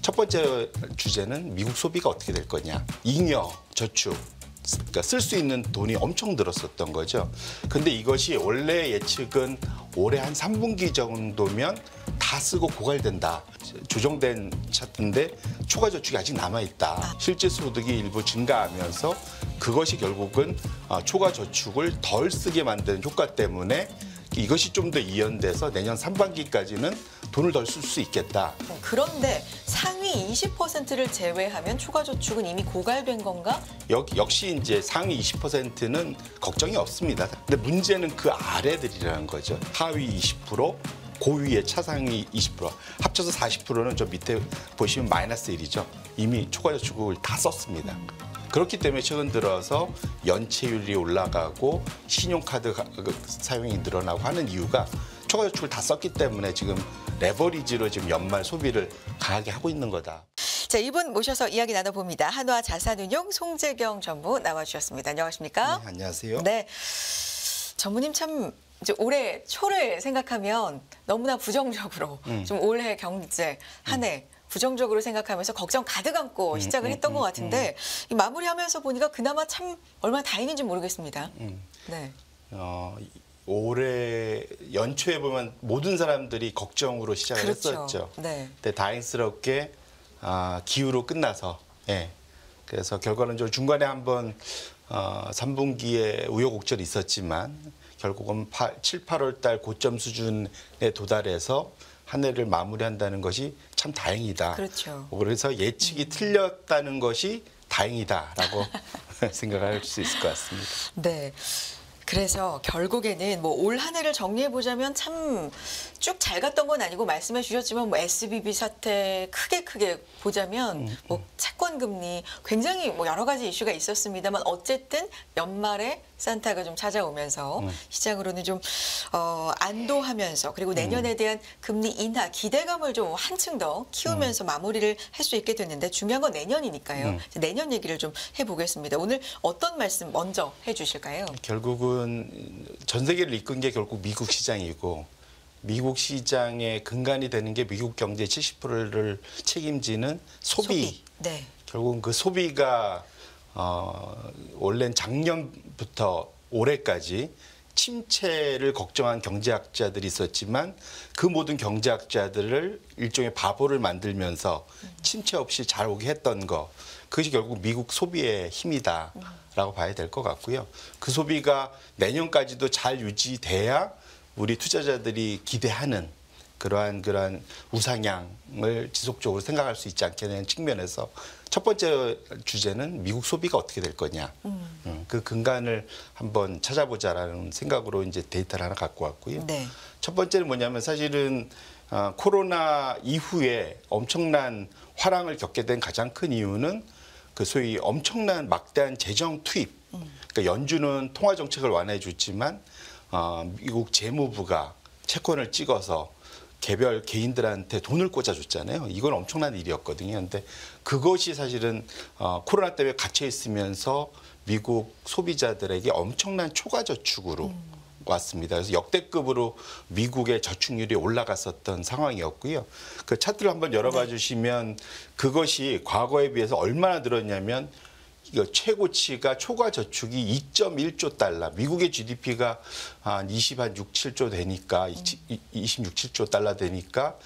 첫 번째 주제는 미국 소비가 어떻게 될 거냐. 잉여, 저축. 그러니까 쓸 수 있는 돈이 엄청 늘었었던 거죠. 근데 이것이 원래 예측은 올해 한 3분기 정도면 다 쓰고 고갈된다. 조정된 차트인데 초과 저축이 아직 남아있다. 실제 소득이 일부 증가하면서 그것이 결국은 초과 저축을 덜 쓰게 만드는 효과 때문에 이것이 좀 더 이연돼서 내년 상반기까지는 돈을 덜 쓸 수 있겠다. 그런데 상위 20%를 제외하면 초과 저축은 이미 고갈된 건가? 역시 이제 상위 20%는 걱정이 없습니다. 근데 문제는 그 아래들이라는 거죠. 하위 20%, 고위의 차상위 20%, 합쳐서 40%는 저 밑에 보시면 마이너스 1이죠. 이미 초과 저축을 다 썼습니다. 그렇기 때문에 최근 들어서 연체율이 올라가고 신용카드 사용이 늘어나고 하는 이유가 초과 저축을 다 썼기 때문에 지금 레버리지로 지금 연말 소비를 강하게 하고 있는 거다. 자, 이분 모셔서 이야기 나눠봅니다. 한화 자산운용 송재경 전무 나와주셨습니다. 안녕하십니까? 네, 안녕하세요. 네, 전무님 참 이제 올해 초를 생각하면 너무나 부정적으로 좀 올해 경제 한 해 부정적으로 생각하면서 걱정 가득 안고 시작을 했던 것 같은데 이 마무리하면서 보니까 그나마 참 얼마나 다행인지 모르겠습니다. 네. 올해 연초에 보면 모든 사람들이 걱정으로 시작을 그렇죠. 했었죠. 네. 근데 다행스럽게 기후로 끝나서 그래서 결과론적으로 중간에 한번 3분기에 우여곡절이 있었지만 결국은 7, 8월 달 고점 수준에 도달해서 한 해를 마무리한다는 것이 참 다행이다. 그렇죠. 그래서 예측이 틀렸다는 것이 다행이다라고 생각할 수 있을 것 같습니다. 네. 그래서 결국에는 뭐 올 한 해를 정리해 보자면 참 쭉 잘 갔던 건 아니고 말씀해 주셨지만 뭐 SBB 사태 크게 보자면 뭐 채권 금리 굉장히 뭐 여러 가지 이슈가 있었습니다만 어쨌든 연말에 산타가 좀 찾아오면서 시장으로는 좀 안도하면서 그리고 내년에 대한 금리 인하 기대감을 좀 한층 더 키우면서 마무리를 할 수 있게 됐는데 중요한 건 내년이니까요. 내년 얘기를 좀 해보겠습니다. 오늘 어떤 말씀 먼저 해주실까요? 결국은 전 세계를 이끈 게 결국 미국 시장이고 미국 시장의 근간이 되는 게 미국 경제의 70%를 책임지는 소비. 네. 결국은 그 소비가 원래는 작년부터 올해까지 침체를 걱정한 경제학자들이 있었지만 그 모든 경제학자들을 일종의 바보를 만들면서 침체 없이 잘 오게 했던 거. 그것이 결국 미국 소비의 힘이다라고 봐야 될 것 같고요. 그 소비가 내년까지도 잘 유지돼야 우리 투자자들이 기대하는 그러한 우상향을 지속적으로 생각할 수 있지 않게 되는 측면에서 첫 번째 주제는 미국 소비가 어떻게 될 거냐. 그 근간을 한번 찾아보자라는 생각으로 이제 데이터를 하나 갖고 왔고요. 네. 첫 번째는 뭐냐면 사실은 코로나 이후에 엄청난 화랑을 겪게 된 가장 큰 이유는 그 소위 엄청난 막대한 재정 투입. 그러니까 연준은 통화 정책을 완화해 줬지만 미국 재무부가 채권을 찍어서 개별 개인들한테 돈을 꽂아줬잖아요. 이건 엄청난 일이었거든요. 근데 그것이 사실은 코로나 때문에 갇혀 있으면서 미국 소비자들에게 엄청난 초과 저축으로 왔습니다. 그래서 역대급으로 미국의 저축률이 올라갔었던 상황이었고요. 그 차트를 한번 열어봐 주시면 그것이 과거에 비해서 얼마나 늘었냐면 이거 최고치가 초과 저축이 2.1조 달러. 미국의 GDP가 한 26, 7조 되니까 26, 7조 달러 되니까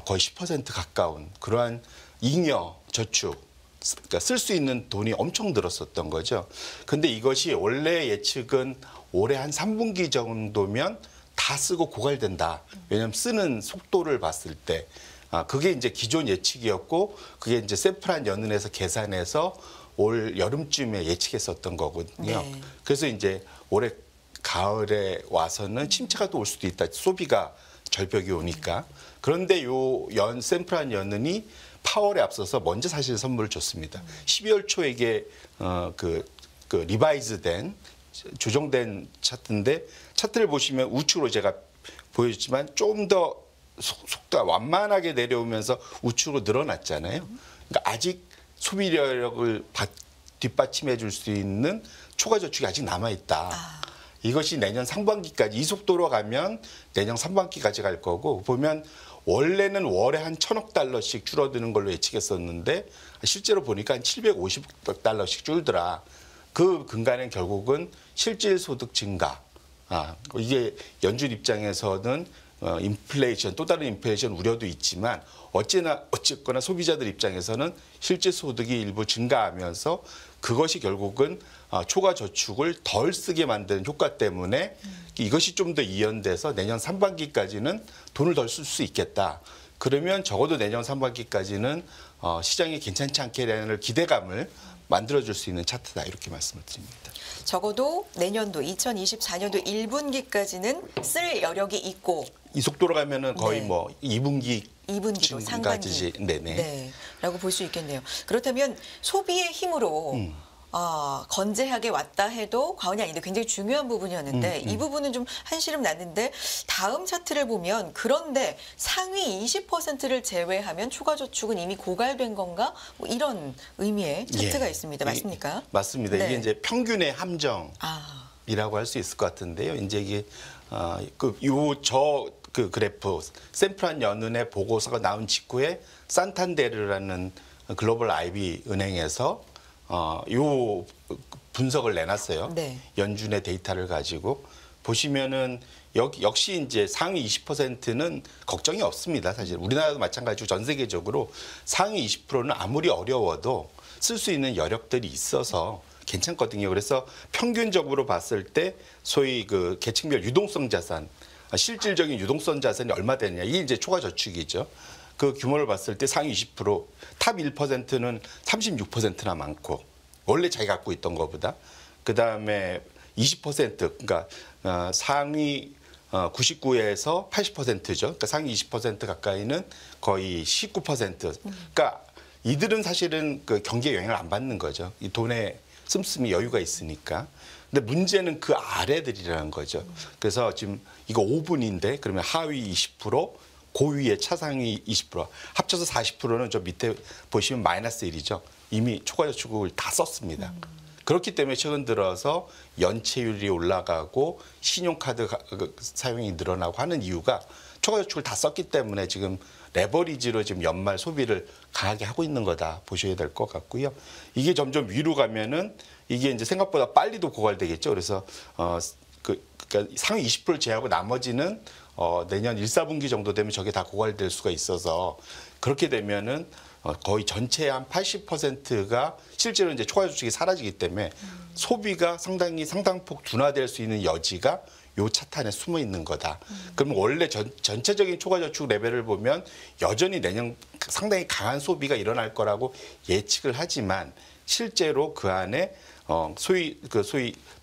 거의 10% 가까운 그러한 잉여 저축. 그러니까 쓸 수 있는 돈이 엄청 늘었었던 거죠. 근데 이것이 원래 예측은 올해 한 3분기 정도면 다 쓰고 고갈된다. 왜냐하면 쓰는 속도를 봤을 때 그게 이제 기존 예측이었고 그게 이제 샘플한 연은에서 계산해서 올 여름쯤에 예측했었던 거거든요. 네. 그래서 이제 올해 가을에 와서는 침체가 또 올 수도 있다. 소비가 절벽이 오니까. 그런데 요 샘플한 연은이 파월에 앞서서 먼저 사실 선물을 줬습니다. 12월 초에 이게 리바이즈된 조정된 차트인데 차트를 보시면 우측으로 제가 보여줬지만 좀 더 속도가 완만하게 내려오면서 우측으로 늘어났잖아요. 그러니까 아직 소비력을 뒷받침해 줄 수 있는 초과 저축이 아직 남아있다. 이것이 내년 상반기까지 이 속도로 가면 내년 상반기까지 갈 거고 보면 원래는 월에 한 1,000억 달러씩 줄어드는 걸로 예측했었는데 실제로 보니까 한 750억 달러씩 줄더라. 그 근간은 결국은 실질 소득 증가. 이게 연준 입장에서는 인플레이션, 또 다른 인플레이션 우려도 있지만 어쨌거나 소비자들 입장에서는 실질 소득이 일부 증가하면서 그것이 결국은 초과 저축을 덜 쓰게 만드는 효과 때문에 이것이 좀 더 이연돼서 내년 상반기까지는 돈을 덜 쓸 수 있겠다. 그러면 적어도 내년 상반기까지는 시장이 괜찮지 않게라는 기대감을 만들어줄 수 있는 차트다 이렇게 말씀을 드립니다. 적어도 내년도 2024년도 1분기까지는 쓸 여력이 있고 이 속도로 가면은 거의 네. 뭐 2분기도 상반기 네네. 네, 라고 볼 수 있겠네요. 그렇다면 소비의 힘으로 건재하게 왔다 해도 과언이 아닌데 굉장히 중요한 부분이었는데 이 부분은 좀 한시름 났는데 다음 차트를 보면 그런데 상위 20%를 제외하면 초과 저축은 이미 고갈된 건가? 뭐 이런 의미의 차트가 있습니다. 맞습니까? 맞습니다. 네. 이게 이제 평균의 함정. 아, 이라고 할 수 있을 것 같은데요. 이제 이게 그 그래프 샌프란 연은의 보고서가 나온 직후에 산탄데르라는 글로벌 IB 은행에서 요 분석을 내놨어요. 네. 연준의 데이터를 가지고 보시면은 역시 이제 상위 20%는 걱정이 없습니다. 사실 우리나라도 마찬가지고 전 세계적으로 상위 20%는 아무리 어려워도 쓸 수 있는 여력들이 있어서 괜찮거든요. 그래서 평균적으로 봤을 때 소위 그 계층별 유동성 자산, 실질적인 유동성 자산이 얼마 되느냐. 이게 이제 초과 저축이죠. 그 규모를 봤을 때 상위 20%, 탑 1%는 36%나 많고 원래 자기가 갖고 있던 것보다 그다음에 20% 그러니까 상위 99에서 80%죠. 그러니까 상위 20% 가까이는 거의 19%. 그러니까 이들은 사실은 그 경기에 영향을 안 받는 거죠. 이 돈에 씀씀이 여유가 있으니까. 근데 문제는 그 아래들이라는 거죠. 그래서 지금 이거 5분인데 그러면 하위 20%, 고위의 차상위 20%, 합쳐서 40%는 저 밑에 보시면 마이너스 1이죠. 이미 초과 저축을 다 썼습니다. 그렇기 때문에 최근 들어서 연체율이 올라가고 신용카드 사용이 늘어나고 하는 이유가 초과 저축을 다 썼기 때문에 지금 레버리지로 지금 연말 소비를 강하게 하고 있는 거다 보셔야 될 것 같고요. 이게 점점 위로 가면은 이게 이제 생각보다 빨리도 고갈되겠죠. 그래서 그러니까 상위 20%를 제외하고 나머지는 내년 1, 4분기 정도 되면 저게 다 고갈될 수가 있어서 그렇게 되면은 거의 전체의 한 80%가 실제로 이제 초과 저축이 사라지기 때문에 소비가 상당폭 둔화될 수 있는 여지가 요 차트 안에 숨어 있는 거다. 그러면 원래 전체적인 초과 저축 레벨을 보면 여전히 내년 상당히 강한 소비가 일어날 거라고 예측을 하지만 실제로 그 안에 소위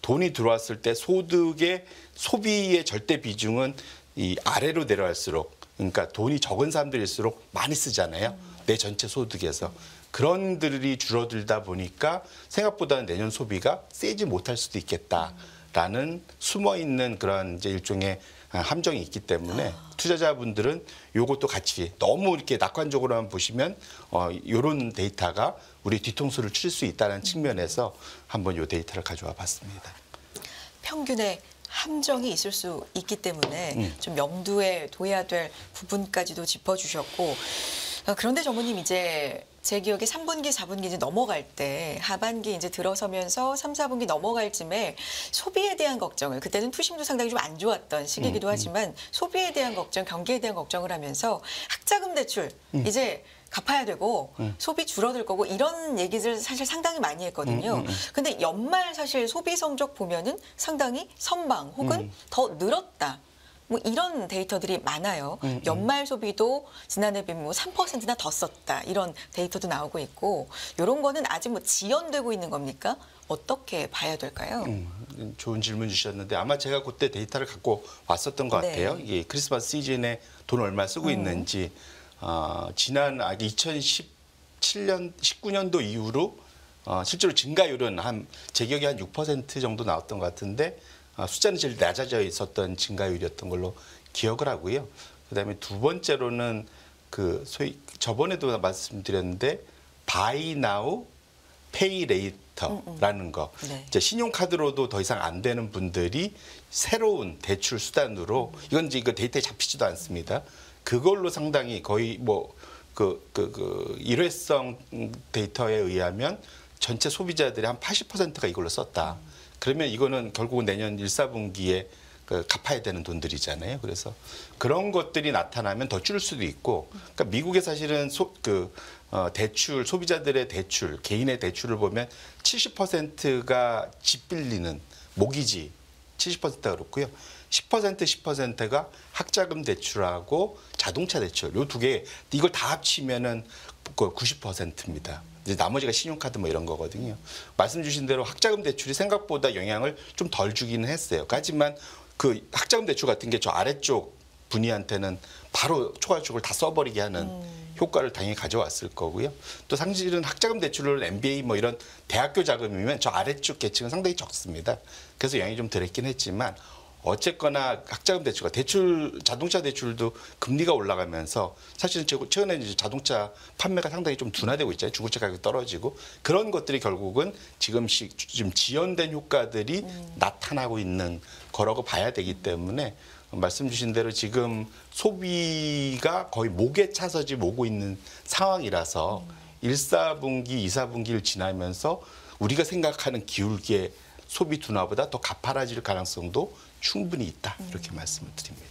돈이 들어왔을 때 소득의 소비의 절대 비중은 이 아래로 내려갈수록 그러니까 돈이 적은 사람들일수록 많이 쓰잖아요. 내 전체 소득에서. 그런 들이 줄어들다 보니까 생각보다는 내년 소비가 세지 못할 수도 있겠다라는 숨어 있는 그런 이제 일종의 함정이 있기 때문에 투자자분들은 요것도 같이 너무 이렇게 낙관적으로만 보시면 이런 데이터가 우리 뒤통수를 칠 수 있다는 측면에서 한번 요 데이터를 가져와 봤습니다. 평균의 함정이 있을 수 있기 때문에 좀 염두에 둬야 될 부분까지도 짚어주셨고 그런데 전무님 이제 제 기억에 3분기, 4분기 이제 넘어갈 때 하반기 이제 들어서면서 3, 4분기 넘어갈 쯤에 소비에 대한 걱정을 그때는 투심도 상당히 좀 안 좋았던 시기이기도 하지만 소비에 대한 걱정, 경기에 대한 걱정을 하면서 학자금 대출 이제 갚아야 되고 소비 줄어들 거고 이런 얘기를 사실 상당히 많이 했거든요. 근데 연말 사실 소비 성적 보면은 상당히 선방 혹은 더 늘었다. 뭐 이런 데이터들이 많아요. 연말 소비도 지난해 비해 뭐 3%나 더 썼다. 이런 데이터도 나오고 있고 이런 거는 아직 뭐 지연되고 있는 겁니까? 어떻게 봐야 될까요? 좋은 질문 주셨는데 아마 제가 그때 데이터를 갖고 왔었던 것 같아요. 이게 크리스마스 시즌에 돈 얼마 쓰고 있는지 지난 2017년, 19년도 이후로 실제로 증가율은 제 기억에 한 6% 정도 나왔던 것 같은데 숫자는 제일 낮아져 있었던 증가율이었던 걸로 기억을 하고요. 그다음에 두 번째로는 그 소위 저번에도 말씀드렸는데 Buy Now, Pay Later라는 거. 네. 이제 신용카드로도 더 이상 안 되는 분들이 새로운 대출 수단으로 이건 이제 이거 데이터에 잡히지도 않습니다. 그걸로 상당히 거의 뭐 일회성 데이터에 의하면 전체 소비자들의 한 80%가 이걸로 썼다. 그러면 이거는 결국은 내년 1, 4분기에 갚아야 되는 돈들이잖아요. 그래서 그런 것들이 나타나면 더 줄 수도 있고, 그러니까 미국의 사실은 대출, 소비자들의 대출, 개인의 대출을 보면 70%가 집 빌리는 모기지 70%가 그렇고요. 10%가 학자금 대출하고 자동차 대출, 요 두 개, 이걸 다 합치면은 90%입니다. 이제 나머지가 신용카드 뭐 이런 거거든요. 말씀 주신 대로 학자금 대출이 생각보다 영향을 좀 덜 주기는 했어요. 하지만 그 학자금 대출 같은 게 저 아래쪽 분위한테는 바로 초과적으로 다 써버리게 하는 효과를 당연히 가져왔을 거고요. 또 사실은 학자금 대출을 MBA 뭐 이런 대학교 자금이면 저 아래쪽 계층은 상당히 적습니다. 그래서 영향이 좀 덜했긴 했지만 어쨌거나 학자금 대출과 자동차 대출도 금리가 올라가면서 사실은 최근에 이제 자동차 판매가 상당히 좀 둔화되고 있잖아요. 중고차 가격이 떨어지고 그런 것들이 결국은 지금 지연된 효과들이 나타나고 있는 거라고 봐야 되기 때문에 말씀 주신 대로 지금 소비가 거의 목에 차서지 오고 있는 상황이라서 1, 4분기, 2, 4분기를 지나면서 우리가 생각하는 기울기의 소비 둔화보다 더 가파라질 가능성도 충분히 있다. 이렇게 말씀을 드립니다.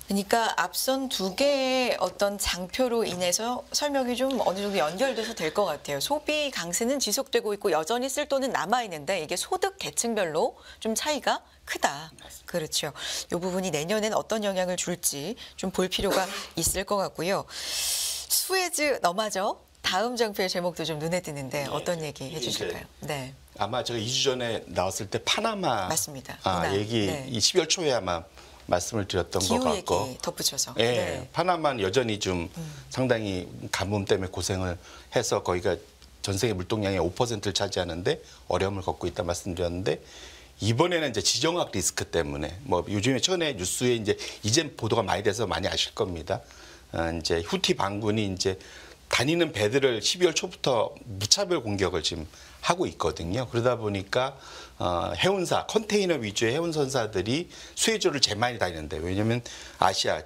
그러니까 앞선 두 개의 어떤 장표로 인해서 설명이 좀 어느 정도 연결돼서 될 것 같아요. 소비 강세는 지속되고 있고 여전히 쓸 돈은 남아 있는데 이게 소득 계층별로 좀 차이가 크다. 그렇죠. 이 부분이 내년엔 어떤 영향을 줄지 좀 볼 필요가 있을 것 같고요. 수에즈 너마저 다음 장표의 제목도 좀 눈에 띄는데 어떤 얘기 해주실까요? 네. 아마 제가 2주 전에 나왔을 때 파나마 맞습니다. 얘기 네. 이 12월 초에 아마 말씀을 드렸던 것 같고 기후 얘기 덧붙여서. 예, 네. 파나마는 여전히 좀 상당히 가뭄 때문에 고생을 해서 거기가 전 세계 물동량의 5%를 차지하는데 어려움을 겪고 있다 말씀드렸는데 이번에는 이제 지정학 리스크 때문에 뭐 요즘에 최근에 뉴스에 이제 보도가 많이 돼서 많이 아실 겁니다. 이제 후티 반군이 이제 다니는 배들을 12월 초부터 무차별 공격을 지금 하고 있거든요. 그러다 보니까 해운사, 컨테이너 위주의 해운선사들이 수혜주를 제일 많이 다니는데 왜냐하면 아시아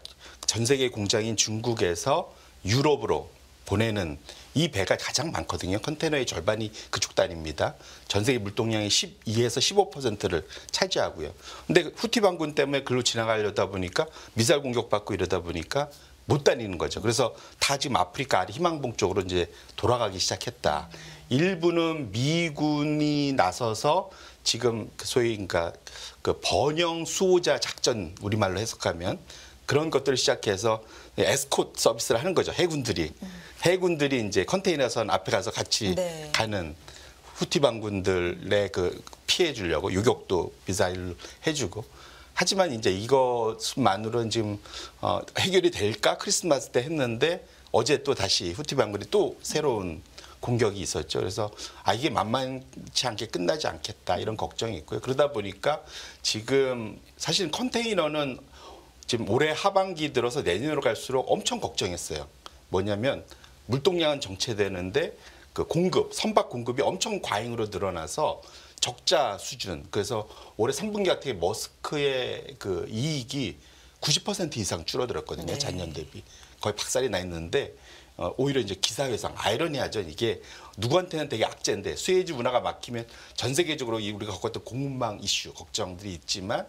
전 세계 공장인 중국에서 유럽으로 보내는 이 배가 가장 많거든요. 컨테이너의 절반이 그쪽 다닙니다. 전 세계 물동량의 12에서 15%를 차지하고요. 근데 후티 반군 때문에 글로 지나가려다 보니까 미사일 공격받고 이러다 보니까 못 다니는 거죠. 그래서 다 지금 아프리카 아래 희망봉 쪽으로 이제 돌아가기 시작했다. 일부는 미군이 나서서 지금 소위 그러니까 그 번영 수호자 작전 우리말로 해석하면 그런 것들을 시작해서 에스코트 서비스를 하는 거죠. 해군들이 이제 컨테이너선 앞에 가서 같이 네. 가는 후티 반군들의 그 피해 주려고 유격도 미사일을 해주고. 하지만 이제 이것만으로는 지금 해결이 될까 크리스마스 때 했는데 어제 또 다시 후티 반군이 또 새로운 공격이 있었죠. 그래서 이게 만만치 않게 끝나지 않겠다 이런 걱정이 있고요. 그러다 보니까 지금 사실 컨테이너는 지금 올해 하반기 들어서 내년으로 갈수록 엄청 걱정했어요. 뭐냐면 물동량은 정체되는데 그 선박 공급이 엄청 과잉으로 늘어나서 적자 수준. 그래서 올해 3분기 같은 게 머스크의 그 이익이 90% 이상 줄어들었거든요. 네. 작년 대비. 거의 박살이 나 있는데 오히려 이제 기사회상 아이러니하죠. 이게 누구한테는 되게 악재인데 수에즈 운하가 막히면 전 세계적으로 우리가 겪었던 공급망 이슈 걱정들이 있지만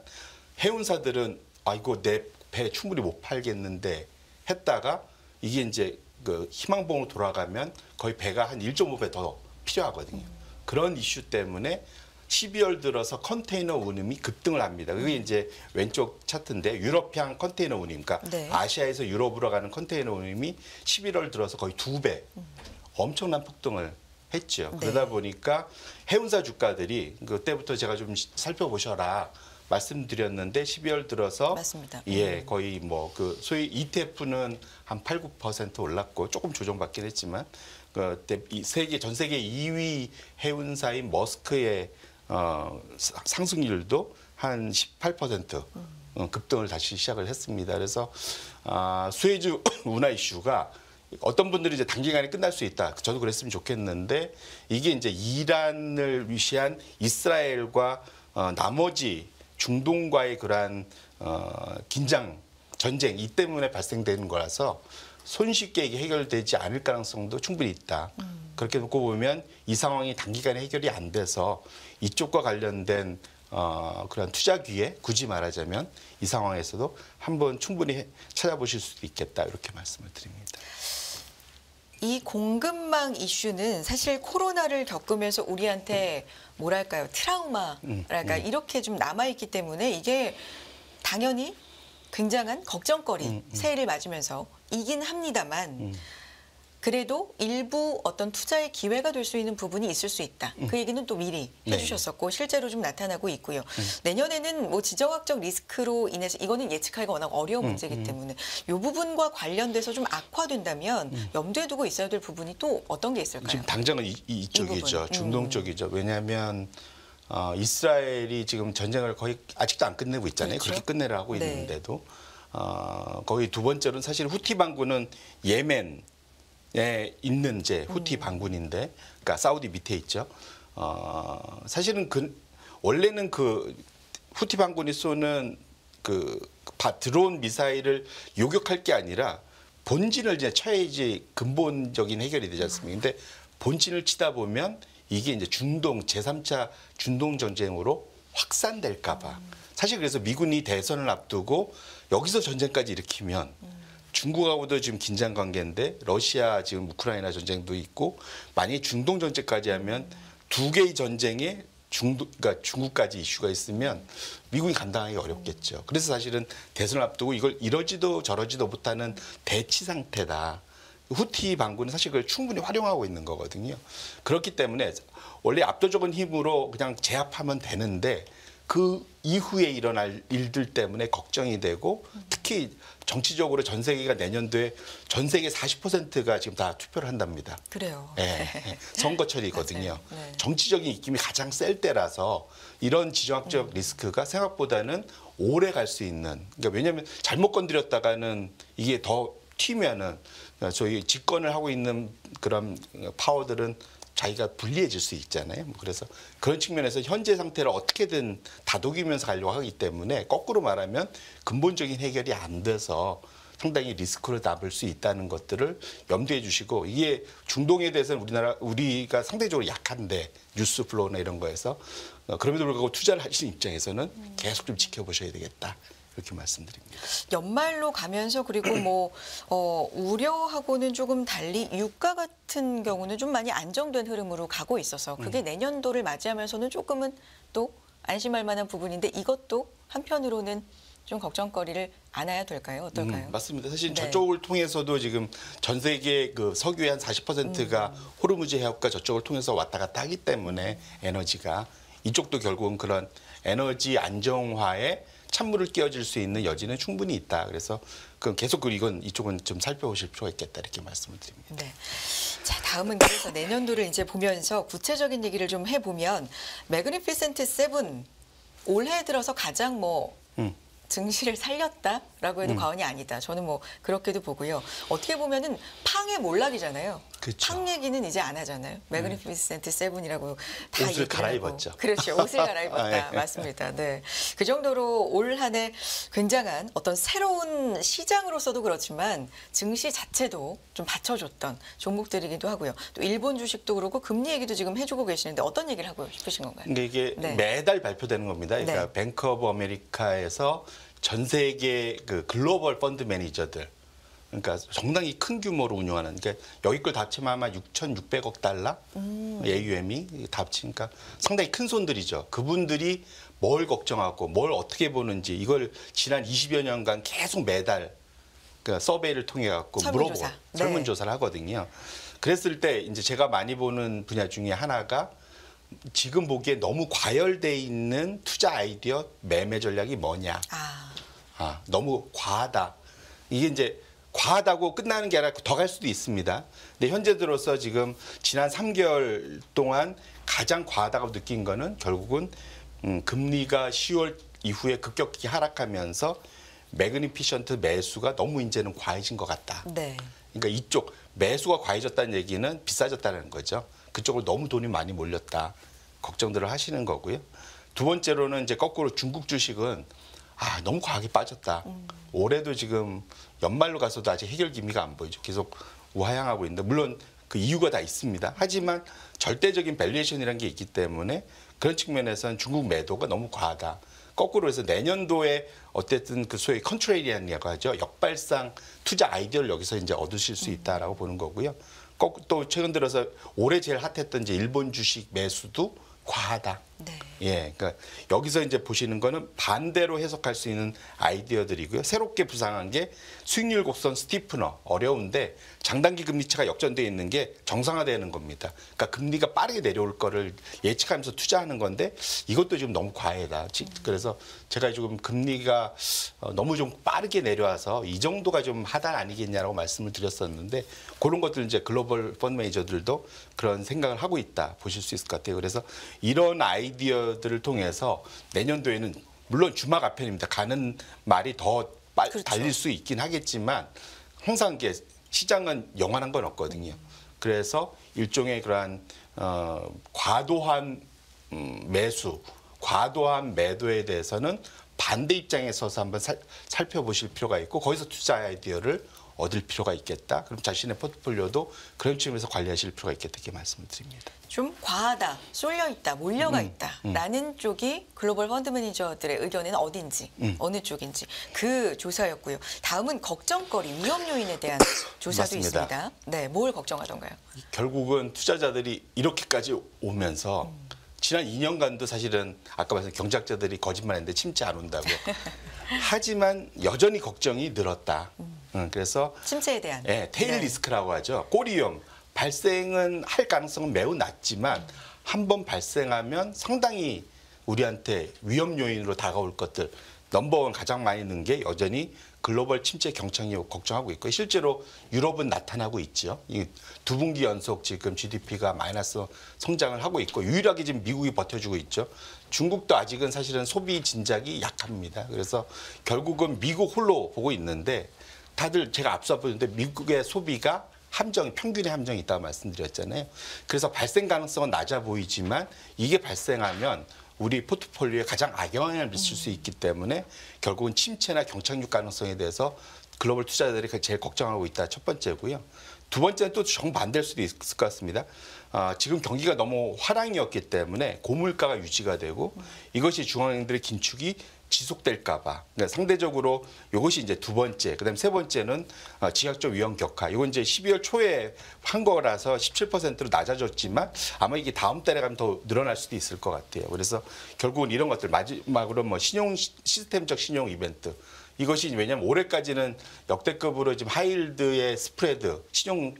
해운사들은 이거 내 배 충분히 못 팔겠는데 했다가 이게 이제 그 희망봉으로 돌아가면 거의 배가 한 1.5배 더 필요하거든요. 그런 이슈 때문에 12월 들어서 컨테이너 운임이 급등을 합니다. 그게 이제 왼쪽 차트인데 유럽향 컨테이너 운임, 그러니까 네. 아시아에서 유럽으로 가는 컨테이너 운임이 11월 들어서 거의 2배 엄청난 폭등을 했죠. 네. 그러다 보니까 해운사 주가들이 그때부터 제가 좀 살펴보셔라 말씀드렸는데 12월 들어서 맞습니다. 거의 뭐 그 소위 ETF는 한 8, 9% 올랐고 조금 조정받긴 했지만 전 세계 2위 해운사인 머스크의 상승률도 한 18% 급등을 다시 시작을 했습니다. 그래서 수에즈 운하 이슈가 어떤 분들이 이제 단기간에 끝날 수 있다. 저도 그랬으면 좋겠는데 이게 이제 이란을 위시한 이스라엘과 나머지 중동과의 그러한 긴장 전쟁 이 때문에 발생되는 거라서 손쉽게 이게 해결되지 않을 가능성도 충분히 있다. 그렇게 놓고 보면 이 상황이 단기간에 해결이 안 돼서 이쪽과 관련된 그런 투자 기회, 굳이 말하자면 이 상황에서도 한번 충분히 찾아보실 수도 있겠다 이렇게 말씀을 드립니다. 이 공급망 이슈는 사실 코로나를 겪으면서 우리한테 뭐랄까요, 트라우마랄까 이렇게 좀 남아있기 때문에 이게 당연히 굉장한 걱정거리, 새해를 맞으면서 이긴 합니다만 그래도 일부 어떤 투자의 기회가 될 수 있는 부분이 있을 수 있다. 그 얘기는 또 미리 해주셨었고 실제로 좀 나타나고 있고요. 내년에는 뭐 지정학적 리스크로 인해서 이거는 예측하기가 워낙 어려운 문제이기 때문에 이 부분과 관련돼서 좀 악화된다면 염두에 두고 있어야 될 부분이 또 어떤 게 있을까요? 지금 당장은 이쪽이죠. 중동 쪽이죠. 왜냐하면 이스라엘이 지금 전쟁을 거의 아직도 안 끝내고 있잖아요. 그렇죠? 그렇게 끝내려 하고 네. 있는데도 거기 두 번째로는 사실 후티 반군은 예멘에 있는 이제 후티 반군인데, 그러니까 사우디 밑에 있죠. 사실은 원래는 그 후티 반군이 쏘는 드론 미사일을 요격할 게 아니라 본진을 이제 쳐야지 근본적인 해결이 되지 않습니까? 근데 본진을 치다 보면 이게 이제 제3차 중동 전쟁으로 확산될까 봐. 사실 그래서 미군이 대선을 앞두고 여기서 전쟁까지 일으키면 중국하고도 지금 긴장 관계인데 러시아 지금 우크라이나 전쟁도 있고 만약에 중동 전쟁까지 하면 두 개의 전쟁에 그러니까 중국까지 이슈가 있으면 미국이 감당하기 어렵겠죠. 그래서 사실은 대선을 앞두고 이걸 이러지도 저러지도 못하는 대치 상태다. 후티 반군은 사실 그걸 충분히 활용하고 있는 거거든요. 그렇기 때문에 원래 압도적인 힘으로 그냥 제압하면 되는데 그 이후에 일어날 일들 때문에 걱정이 되고 특히 정치적으로 전 세계가 내년도에 전 세계 40%가 지금 다 투표를 한답니다. 그래요. 네. 선거철이거든요. 네. 정치적인 입김이 가장 셀 때라서 이런 지정학적 리스크가 생각보다는 오래 갈 수 있는. 그러니까 왜냐하면 잘못 건드렸다가는 이게 더 튀면은 저희 집권을 하고 있는 그런 파워들은 자기가 불리해질 수 있잖아요. 그래서 그런 측면에서 현재 상태를 어떻게든 다독이면서 가려고 하기 때문에 거꾸로 말하면 근본적인 해결이 안 돼서 상당히 리스크를 남을 수 있다는 것들을 염두에 주시고, 이게 중동에 대해서는 우리가 상대적으로 약한데 뉴스 플로우나 이런 거에서 그럼에도 불구하고 투자를 하시는 입장에서는 계속 좀 지켜보셔야 되겠다. 이렇게 말씀드립니다. 연말로 가면서 그리고 뭐 우려하고는 조금 달리 유가 같은 경우는 좀 많이 안정된 흐름으로 가고 있어서 그게 내년도를 맞이하면서는 조금은 또 안심할 만한 부분인데 이것도 한편으로는 좀 걱정거리를 안아야 될까요? 어떨까요? 맞습니다. 사실 네. 저쪽을 통해서도 지금 전 세계 그 석유의 한 40%가 호르무즈 해협과 저쪽을 통해서 왔다 갔다 하기 때문에 에너지가 이쪽도 결국은 그런 에너지 안정화에 찬물을 끼얹을 수 있는 여지는 충분히 있다. 그래서 계속 이쪽은 좀 살펴보실 필요가 있겠다 이렇게 말씀을 드립니다. 네. 자, 다음은 그래서 내년도를 이제 보면서 구체적인 얘기를 좀 해보면 매그니피센트 세븐 올해 들어서 가장 증시를 살렸다라고 해도 과언이 아니다. 저는 그렇게도 보고요. 어떻게 보면은 팡의 몰락이잖아요. 그렇죠. 팡 얘기는 이제 안 하잖아요. 매그니피센트 세븐이라고 다 옷을 갈아입었죠. 그렇죠. 옷을 갈아입었다. 네. 맞습니다. 네. 그 정도로 올 한 해 굉장한 어떤 새로운 시장으로서도 그렇지만 증시 자체도 좀 받쳐줬던 종목들이기도 하고요. 또 일본 주식도 그렇고 금리 얘기도 지금 해주고 계시는데 어떤 얘기를 하고 싶으신 건가요? 근데 이게 네. 매달 발표되는 겁니다. 그러니까 네. 뱅크 오브 아메리카에서 전 세계 그 글로벌 펀드 매니저들, 그러니까 상당히 큰 규모로 운영하는, 그러니까 여기 걸 다 합치면 아마 6,600억 달러 AUM이 다 합치니까 상당히 큰 손들이죠. 그분들이 뭘 걱정하고 뭘 어떻게 보는지 이걸 지난 20여 년간 계속 매달 서베이를 통해 갖고 설문조사. 물어보고 네. 설문조사를 하거든요. 그랬을 때 이제 제가 많이 보는 분야 중에 하나가 지금 보기에 너무 과열돼 있는 투자 아이디어 매매 전략이 뭐냐. 너무 과하다. 이게 이제 과하다고 끝나는 게 아니라 더 갈 수도 있습니다. 근데 현재 들어서 지금 지난 3개월 동안 가장 과하다고 느낀 거는 결국은 금리가 10월 이후에 급격히 하락하면서 매그니피션트 매수가 너무 이제는 과해진 것 같다. 네. 그러니까 이쪽 매수가 과해졌다는 얘기는 비싸졌다는 거죠. 그쪽으로 너무 돈이 많이 몰렸다. 걱정들을 하시는 거고요. 두 번째로는 이제 거꾸로 중국 주식은 너무 과하게 빠졌다. 올해도 지금 연말로 가서도 아직 해결 기미가 안 보이죠. 계속 우하향하고 있는데 물론 그 이유가 다 있습니다. 하지만 절대적인 밸류에이션이라는 게 있기 때문에 그런 측면에서는 중국 매도가 너무 과하다. 거꾸로 해서 내년도에 어쨌든 그 소위 컨트레리안이라고 하죠. 역발상 투자 아이디어를 여기서 이제 얻으실 수 있다라고 보는 거고요. 또 최근 들어서 올해 제일 핫했던 이제 일본 주식 매수도 과하다. 네. 예, 그러니까 여기서 이제 보시는 거는 반대로 해석할 수 있는 아이디어들이고요. 새롭게 부상한 게 수익률 곡선 스티프너 어려운데 장단기 금리차가 역전되어 있는 게 정상화되는 겁니다. 그러니까 금리가 빠르게 내려올 거를 예측하면서 투자하는 건데 이것도 지금 너무 과해다. 그래서 제가 지금 금리가 너무 좀 빠르게 내려와서 이 정도가 좀 하단 아니겠냐라고 말씀을 드렸었는데 그런 것들 이제 글로벌 펀드 매니저들도 그런 생각을 하고 있다 보실 수 있을 것 같아요. 그래서 이런 아이디어들을 통해서 내년도에는 물론 주막 앞편입니다. 가는 말이 더 그렇죠. 달릴 수 있긴 하겠지만 항상 이게 시장은 영원한 건 없거든요. 그래서 일종의 그러한 과도한 매수, 과도한 매도에 대해서는 반대 입장에 서서 한번 살펴보실 필요가 있고 거기서 투자 아이디어를 얻을 필요가 있겠다. 그럼 자신의 포트폴리오도 그런 측면에서 관리하실 필요가 있겠다. 이렇게 말씀을 드립니다. 좀 과하다, 쏠려 있다, 몰려가 있다라는 쪽이 글로벌 펀드 매니저들의 의견은 어딘지, 어느 쪽인지 그 조사였고요. 다음은 걱정거리, 위험 요인에 대한 조사도 맞습니다. 있습니다. 네, 뭘 걱정하던가요? 결국은 투자자들이 이렇게까지 오면서 지난 2년간도 사실은 아까 말씀 경제학자들이 거짓말했는데 침체 안 온다고. 하지만 여전히 걱정이 늘었다. 그래서 침체에 대한. 테일 네. 리스크라고 하죠. 꼬리 위험 발생은 할 가능성은 매우 낮지만 한 번 발생하면 상당히 우리한테 위험 요인으로 다가올 것들 넘버원 가장 많이 는 게 여전히 글로벌 침체 경착이 걱정하고 있고 실제로 유럽은 나타나고 있죠. 이 두 분기 연속 지금 GDP가 마이너스 성장을 하고 있고 유일하게 지금 미국이 버텨주고 있죠. 중국도 아직은 사실은 소비 진작이 약합니다. 그래서 결국은 미국 홀로 보고 있는데 다들 제가 앞서 보는데 미국의 소비가 평균의 함정이 있다고 말씀드렸잖아요. 그래서 발생 가능성은 낮아 보이지만 이게 발생하면 우리 포트폴리오에 가장 악영향을 미칠 수 있기 때문에 결국은 침체나 경착륙 가능성에 대해서 글로벌 투자자들이 제일 걱정하고 있다. 첫 번째고요. 두 번째는 또 정반대일 수도 있을 것 같습니다. 지금 경기가 너무 화랑이었기 때문에 고물가가 유지가 되고 이것이 중앙은행들의 긴축이 지속될까 봐. 그러니까 상대적으로 이것이 이제 두 번째. 그다음에 세 번째는 지역적 위험 격화. 이건 이제 12월 초에 한 거라서 17%로 낮아졌지만 아마 이게 다음 달에 가면 더 늘어날 수도 있을 것 같아요. 그래서 결국은 이런 것들 마지막으로 뭐 시스템적 신용 이벤트. 이것이 왜냐하면 올해까지는 역대급으로 지금 하이힐드의 스프레드, 신용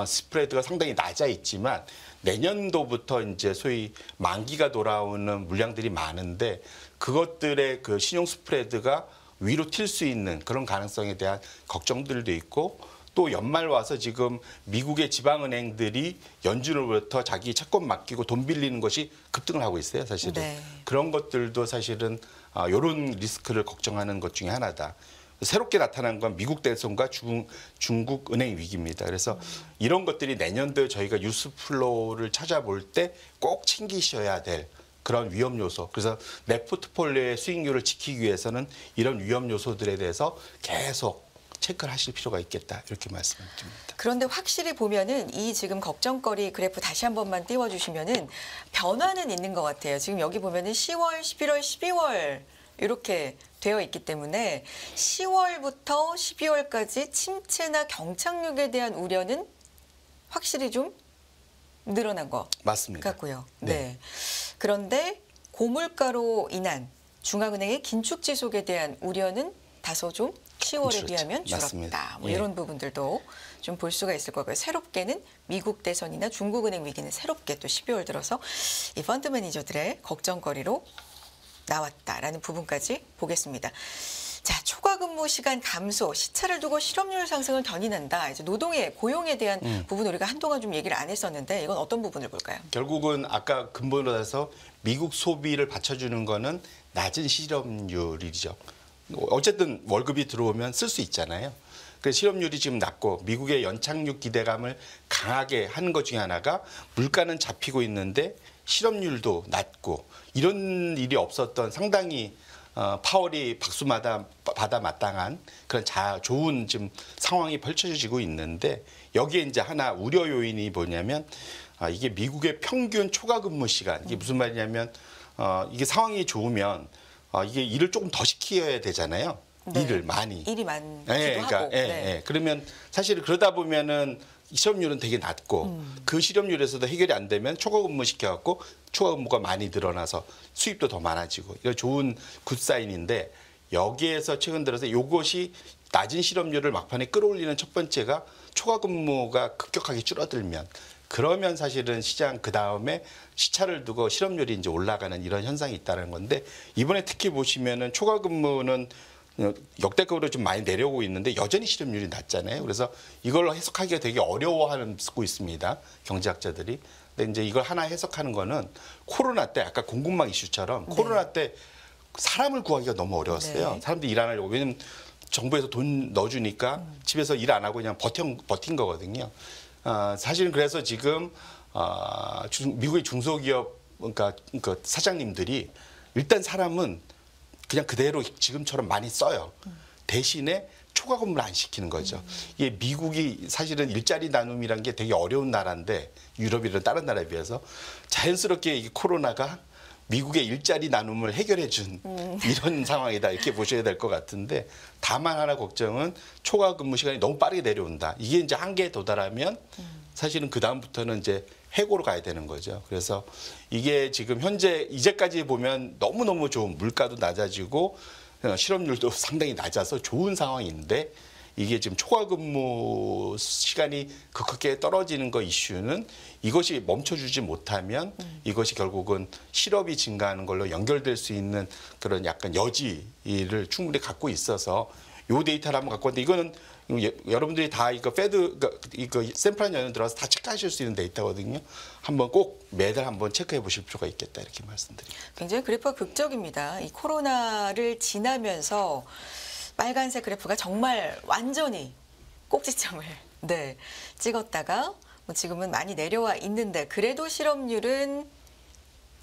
스프레드가 상당히 낮아 있지만 내년도부터 이제 소위 만기가 돌아오는 물량들이 많은데 그것들의 그 신용 스프레드가 위로 튈 수 있는 그런 가능성에 대한 걱정들도 있고 또 연말 와서 지금 미국의 지방은행들이 연준으로부터 자기 채권 맡기고 돈 빌리는 것이 급등을 하고 있어요, 사실은. 네. 그런 것들도 사실은 이런 리스크를 걱정하는 것 중에 하나다. 새롭게 나타난 건 미국 대선과 중국 은행 위기입니다. 그래서 이런 것들이 내년도에 저희가 뉴스 플로우를 찾아볼 때 꼭 챙기셔야 될 그런 위험 요소. 그래서 내 포트폴리오의 수익률을 지키기 위해서는 이런 위험 요소들에 대해서 계속 체크를 하실 필요가 있겠다. 이렇게 말씀을 드립니다. 그런데 확실히 보면은 이 지금 걱정거리 그래프 다시 한 번만 띄워주시면은 변화는 있는 것 같아요. 지금 여기 보면은 10월, 11월, 12월 이렇게 되어 있기 때문에 10월부터 12월까지 침체나 경착륙에 대한 우려는 확실히 좀 늘어난 것 맞습니다. 같고요. 네. 네. 그런데 고물가로 인한 중앙은행의 긴축 지속에 대한 우려는 다소 좀 10월에 줄었죠. 비하면 줄었다. 맞습니다. 뭐 예. 이런 부분들도 좀 볼 수가 있을 거고요. 새롭게는 미국 대선이나 중국은행 위기는 새롭게 또 12월 들어서 이 펀드 매니저들의 걱정거리로 나왔다라는 부분까지 보겠습니다. 자, 초과 근무 시간 감소, 시차를 두고 실업률 상승을 견인한다. 이제 노동의 고용에 대한 부분 우리가 한동안 좀 얘기를 안 했었는데 이건 어떤 부분을 볼까요? 결국은 아까 근본으로 해서 미국 소비를 받쳐주는 거는 낮은 실업률이죠. 어쨌든 월급이 들어오면 쓸 수 있잖아요. 그래서 실업률이 지금 낮고 미국의 연착륙 기대감을 강하게 하는 것 중에 하나가 물가는 잡히고 있는데 실업률도 낮고 이런 일이 없었던 상당히 파월이 받아 마땅한 그런 좋은 지금 상황이 펼쳐지고 있는데 여기에 이제 하나 우려 요인이 뭐냐면 이게 미국의 평균 초과 근무 시간 이게 무슨 말이냐면 이게 상황이 좋으면 이게 일을 조금 더 시켜야 되잖아요. 네. 일을 많이. 일이 많기도 그러니까, 하고. 네. 그러면 사실 그러다 보면은 실업률은 되게 낮고 그 실업률에서도 해결이 안 되면 초과 근무 시켜갖고 초과 근무가 많이 늘어나서 수입도 더 많아지고 이거 좋은 굿사인인데 여기에서 최근 들어서 이것이 낮은 실업률을 막판에 끌어올리는 첫 번째가 초과 근무가 급격하게 줄어들면 그러면 사실은 시장 그 다음에 시차를 두고 실업률이 이제 올라가는 이런 현상이 있다는 건데 이번에 특히 보시면은 초과 근무는 역대급으로 좀 많이 내려오고 있는데 여전히 실업률이 낮잖아요. 그래서 이걸 해석하기가 되게 어려워하고 있습니다. 경제학자들이. 근데 이제 이걸 하나 해석하는 거는 코로나 때 아까 공급망 이슈처럼 코로나 때 사람을 구하기가 너무 어려웠어요. 네. 사람들이 일 안 하려고. 왜냐면 정부에서 돈 넣어주니까 집에서 일 안 하고 그냥 버틴 거거든요. 사실은 그래서 지금 미국의 중소기업 그러니까 사장님들이 일단 사람은 그냥 그대로 지금처럼 많이 써요. 대신에 초과 근무를 안 시키는 거죠. 이게 미국이 사실은 일자리 나눔이란 게 되게 어려운 나라인데 유럽이나 다른 나라에 비해서 자연스럽게 이 코로나가 미국의 일자리 나눔을 해결해 준 이런 상황이다 이렇게 보셔야 될 것 같은데 다만 하나 걱정은 초과 근무 시간이 너무 빠르게 내려온다. 이게 이제 한계에 도달하면 사실은 그 다음부터는 이제 해고로 가야 되는 거죠. 그래서 이게 지금 현재 이제까지 보면 너무너무 좋은 물가도 낮아지고 실업률도 상당히 낮아서 좋은 상황인데 이게 지금 초과 근무 시간이 급격하게 떨어지는 거 이슈는 이것이 멈춰주지 못하면 이것이 결국은 실업이 증가하는 걸로 연결될 수 있는 그런 약간 여지를 충분히 갖고 있어서 요 데이터를 한번 갖고 왔는데 이거는 여러분들이 다 이거 이거 샘플한 연연 들어가서 다 체크하실 수 있는 데이터거든요. 한번 꼭 매달 한번 체크해 보실 필요가 있겠다 이렇게 말씀드립니다. 굉장히 그래프가 극적입니다. 이 코로나를 지나면서 빨간색 그래프가 정말 완전히 꼭지점을 찍었다가 뭐 지금은 많이 내려와 있는데 그래도 실업률은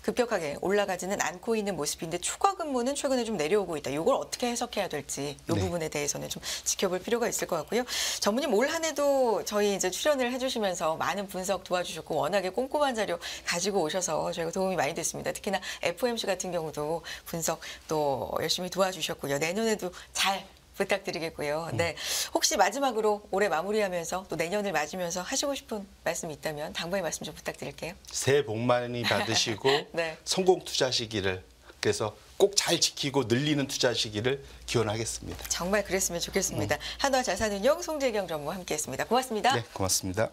급격하게 올라가지는 않고 있는 모습인데 초과 근무는 최근에 좀 내려오고 있다. 이걸 어떻게 해석해야 될지 이 부분에 대해서는 좀 지켜볼 필요가 있을 것 같고요. 전무님 올 한 해도 저희 이제 출연을 해주시면서 많은 분석 도와주셨고 워낙에 꼼꼼한 자료 가지고 오셔서 저희가 도움이 많이 됐습니다. 특히나 FOMC 같은 경우도 분석 또 열심히 도와주셨고요. 내년에도 잘 부탁드리겠고요. 네, 혹시 마지막으로 올해 마무리하면서 또 내년을 맞으면서 하시고 싶은 말씀이 있다면 당부의 말씀 좀 부탁드릴게요. 새해 복 많이 받으시고 네. 성공 투자하시기를 그래서 꼭 잘 지키고 늘리는 투자하시기를 기원하겠습니다. 정말 그랬으면 좋겠습니다. 한화 자산운용 송재경 전무 함께했습니다. 고맙습니다. 네, 고맙습니다.